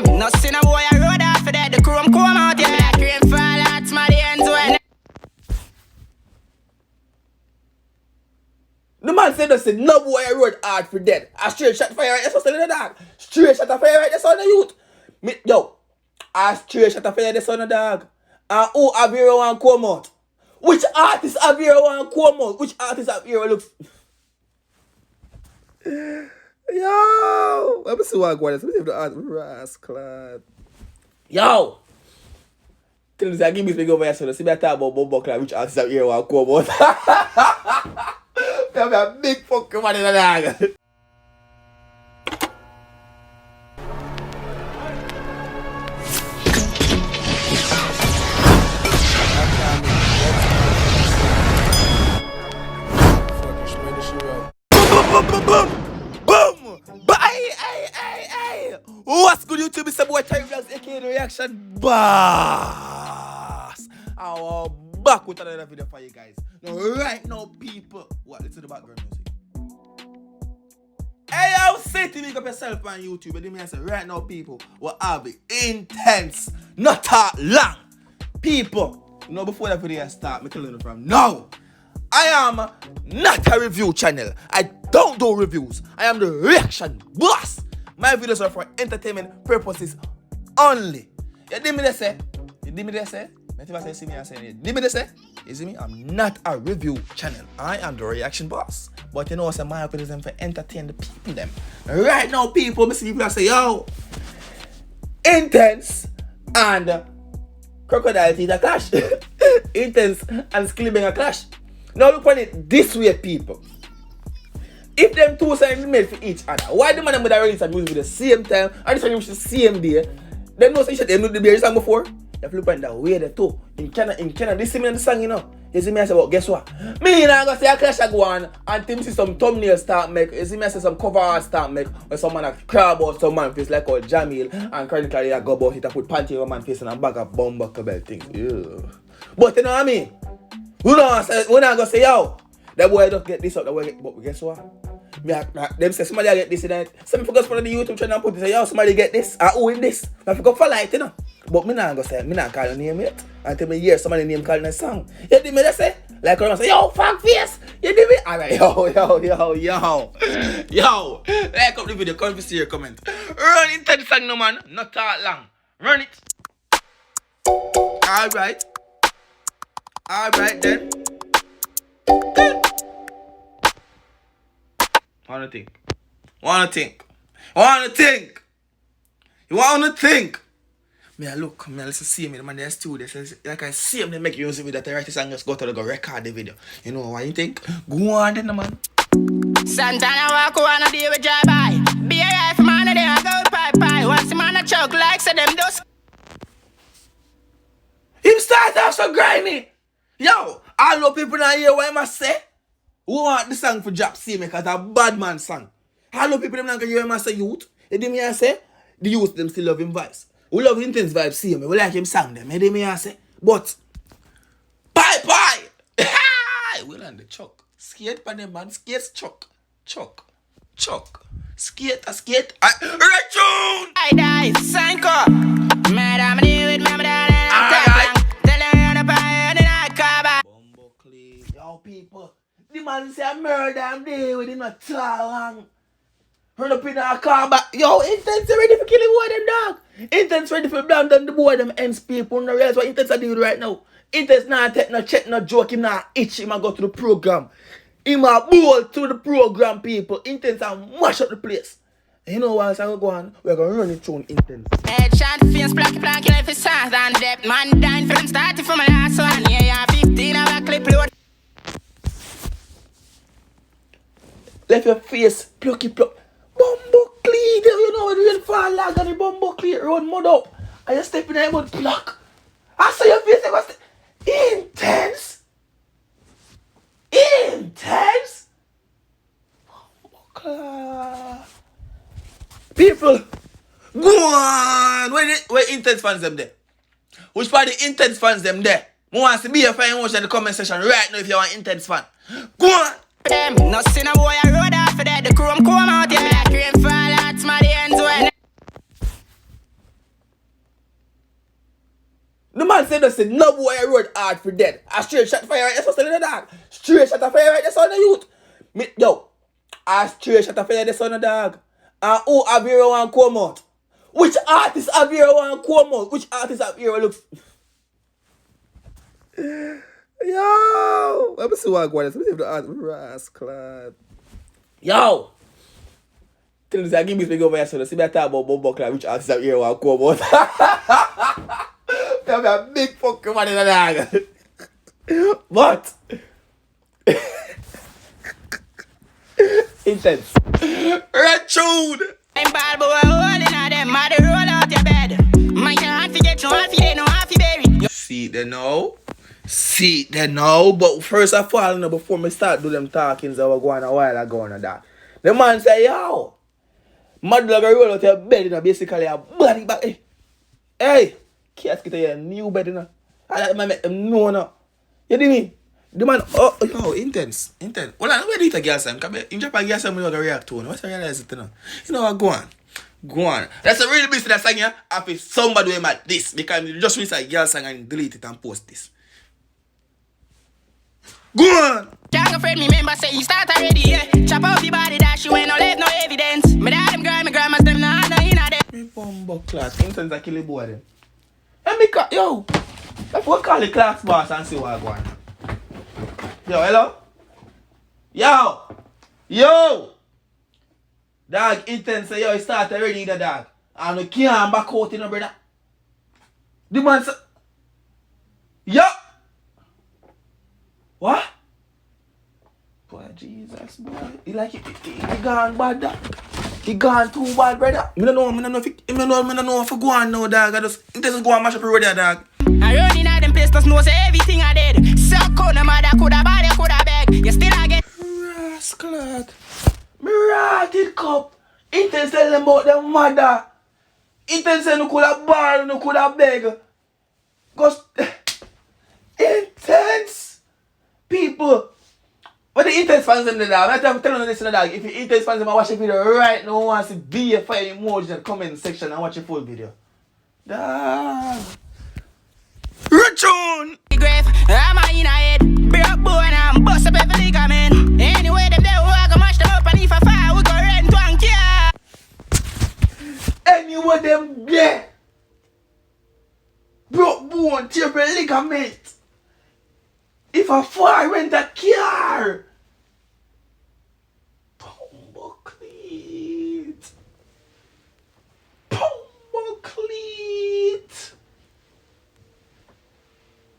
them. No sin a boy a road off for that. The chrome come out, yeah. Black rain fall out, my ends when. The man said that said no boy a road hard for dead. A straight shot fire right there, so in the dog. Straight shot of fire right there, son of youth. Yo, a straight shot of fire there, son of dog. And who Avira want come out? Which artist Avira want come out? Which artist Avira looks? Yo, let me see what I got. Let me see if the art rascal. Yo, tell me, I give me speak over here, so see me talk about Bumbo Club. Which artist Avira want come out? That'll be a big fucking man in the dog. Boom! Hey! What's good, YouTube? It's your boy Tyrekevlogs, aka the Reaction Boss. I'm back with another video for you guys. Now, right now, people, what? Listen to the background music. Hey, I'll say to make up yourself on YouTube. And then I say, right now, people, what have it? Intense, not that long. People, you know, before the video start, I'm telling you from now. I am not a review channel. I don't do reviews. I am the reaction boss. My videos are for entertainment purposes only. You did me to say? You did me to say? If I say see me, I say it. Did me to say? You see me? I'm not a review channel. I am the reaction boss. But you know, so my videos are for entertain the people them. Right now, people, I see people say, yo, Intence and Crocodile Teeth a clash. Intence and Skillibeng a clash. Now look on it this way, people. If them two songs made for each other, why the man would have released a music with the same time and this one the same day? Them know say they know the beer song before. If you look on that way the two in Canada, this same in the song, you know. You see me I say, well, guess what? Me now go say a clash a go on and Tim see some thumbnails start make. You see me I say some cover art start make when some man a crab out some man face like old Jamil and chronically a go about it and put panty over man face and a bag of bumbuckle belt things. Yeah. But you know what I mean? We not gonna say, yo, that boy don't get this up, that boy get, but guess what? Them say somebody get this and that. Some people go for the YouTube channel and put it, say, yo, somebody get this, and who in this? I forgot for light, you know. But me not gonna say, me not call your name yet. Until me hear somebody name calling a song. You did me that say? Like when I say, yo, fuck face! You did me? Alright, yo. Like up the video, come to see your comment. Run into the song no man, not that long. Run it. Alright then. Wanna think. You wanna think? Me I look, me I listen see me, the man there studio, like I see him, they make music with that, I write this and just go to go record the video. You know what you think? Go on then, man. Santana walk on a day with drive by. Be a rifle man, they a go pie. What's the man a choke like, so them those. Him start off so grimy. Yo, all the people now hear what I must say. Who want the song for Jap see me, cause a bad man song. All the people them not gonna hear him say youth. You did me I say? The youth them still love him vibes. We love Intense vibes, see me. We like him song them. You did me I say? But pie. We'll on the chuck. Skate pan them man, skate chuck. Skate. Retune! I die, Sanko. Madam, deal with Mama Dad. Yo, people, the man say I murder him there with him not too long. Run up in our car back. Yo, Intense ready for killing boy them dog. Intense ready for blame them the boy them ends people. No realize what Intense are doing right now. Intense not take no check, no joke, him not itch, him a go to the program. Him a bowl to the program, people. Intense and mash up the place. And you know what I go on? We're gonna run it through Intense. Headshot, face, placky, life is sad and depth. Man dying from starting from my last one. Yeah, 15 of a clip load. Left your face, plucky. Bumbo clean, you know, when you fall lag and the bumbo clean, run mud up. And you step in the mud pluck. I saw your face, it was Intense. People, go on. Where Intense fans them there? Which part the Intense fans them there? Who wants to be a fan emotion in the comment section right now if you're an Intense fan? Go on. Them, no sin a boy a road off for that. The chrome come out, yeah. Black rain fall out, my ends when. The man said, "Say no boy road hard for dead. A straight shot fire right there, so the dog. Straight shot of fire right there, so the youth. Yo, a straight shot of fire there, so the dog. And who Avira want come out? Which artist Avira want come out? Which artist Avira looks? Yo, let me see what I got. Let me see if the artist rascal. Yo, tell me, give me speak over here, so see me talk about Bumbo Club. Which artist Avira want come out? Tell me a big fucking man in the dog. But Intence. Red tune. I'm bad boy holding at them, mother roll out your bed. My can't forget you, half you no half you bury. See they know. See they know. But first of all, you know, before me start do them talkings that were going a while ago and that. The man say, yo, mother dog roll out your bed, you know, basically a body back. Hey, kids get a new bed, you know. I like man make them know now. You know me? The man, oh, yo, intense. Well, I where do you take gas time? Because in Japan, gas time, we don't react to it. What's the realize it, you know? You know what, go on. That's a really business that song, yeah? I feel somebody will make this. Because you just release a gas song and delete it and post this. Go on! Can't afraid me member say you start already, yeah. Chop off the body that you ain't no left, no evidence. Me dad them girl, me grandma's them, nah, no, you know them. Me bumbo class. Intense a kill the boy, then. And me call, yo, let's go call the class boss and see what go on. Yo, hello? Yo! Dog, Intence say, yo, he start already, the dog. And we can't back out, you know, brother. The man say, yo! What? Boy, Jesus, boy. He like, he gone bad, dog. He gone too bad, brother. I don't know if I go on now, dog. I just, Intence go and mash up the road there, dog. I run in at them pistols, know say everything I did. So cold, no matter coulda bad, coulda beg. You still a get Rascal. Me rotted cup. Intence tell them about their mother. Intence say no coulda bar, no coulda beg. Cause Intence people. What the Intence fans them the dog? I'm telling you this in the dog. If you Intence fans them, I watch the video right now. I want to see BFI emoji in the comment section and watch the full video. Dog. Richon! grave, I'm a in a head. Broke bone and bust up every ligament. Anyway, them there we go mash them up and if I fire, we go rent one car. Anyway, them there. Broke bone, tear the ligament. If I fire, rent a car. Pumbo cleat.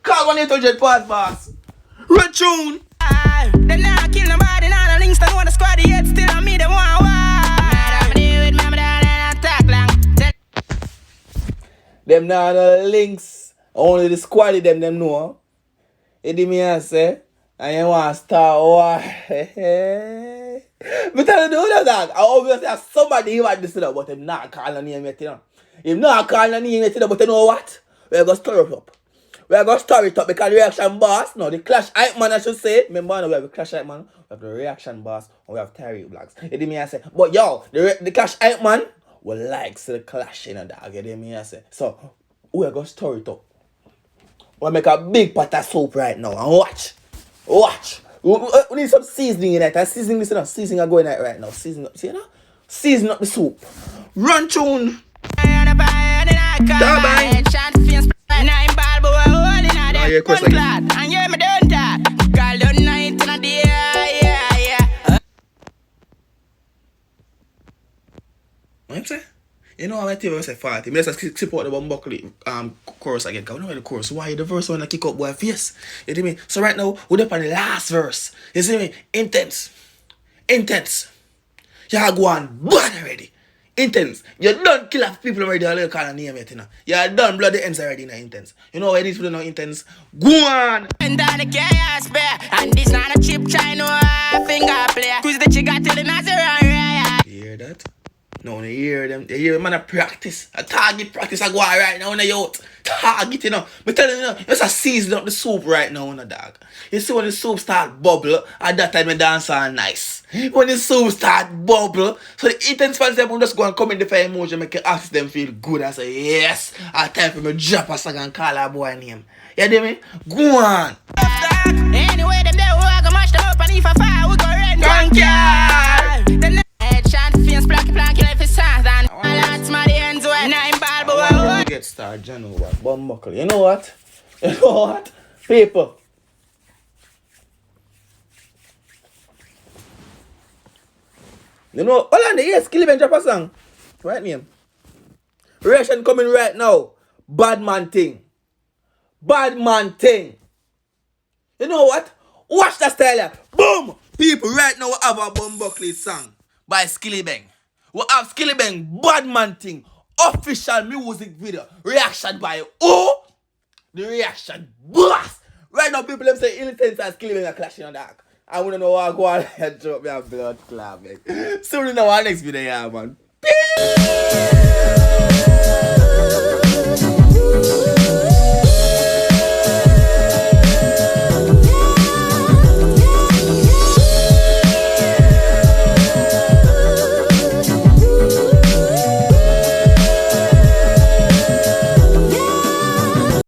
Call 1-800 pass boss. Red tune. Them now kill nobody, now the links don't want to squad yet. Still on me, they want why. Them now the links. Only the squad them know. You do me I say. And you want to start war. But tell you the other dog. I obviously have somebody who had this to know, but him not calling the name yet, you know. Him not calling the name yet, you know, but you know what? We're going to stir it up. We're going to stir it up because the reaction boss, no, the ClashHypeMan I should say. Remember, we have the ClashHypeMan, we have the reaction boss, and we have Tyrekevlogs. You do me I say. But yo, the ClashHypeMan will like the clash in the dog. You do me I say. So, we're going to stir it up. We'll make a big pot of soup right now and watch. We need some seasoning in it. And seasoning this, you know, seasoning are going in it right now. Season up, see, you know? Season up the soup. Run tune. What I'm saying? You know how I tell you I say 40. Let's just support the one buckle chorus again. Because we know the chorus. Why the verse when I kick up boy face? You see me? So right now, we're up on the last verse. You see me? Intence. You go on bad already. Intence. You done kill off people already. I call a name yet, you know. You done bloody ends already in Intence. You know why these people know Intence? Go on! And down the chaos bear. And this not a chip China finger player. Cause the chick got till the Nazarene. You hear that? No, you hear them. You hear man a practice. A target practice I go on right now in the youth. Target, you know. Me tell you, just a season up the soup right now, dog. You see when the soup start bubble, at that time the dance are nice. When the soup start bubble, so the Intence fans them will just go and come in the fire emoji, make the artist them feel good and say, yes, it's time for me to drop a song and call a boy name. You hear me? Go on. Anyway, them there who go mash them up, and if I fire, we go rent one car. Then headshot, fins, placky, like it's sad, and all that's my ends when I'm bad, I get started, you know what? Bumbuckle. You know what? You know what? People. You know, hold on, yes, Skillibeng drop a song. Right name. Reaction coming right now. Bad man thing. Bad man thing. You know what? Watch that style here. Boom! People, right now we have a Bumbuckle song by Skillibeng. We have Skillibeng Bad Man Thing official music video. Reaction by who? The reaction boss. Right now people them say Intence and Skillibeng are clashing on that. I wanna know what I go on and drop me a blood clap. Soon in our next video, yeah, man. Peace!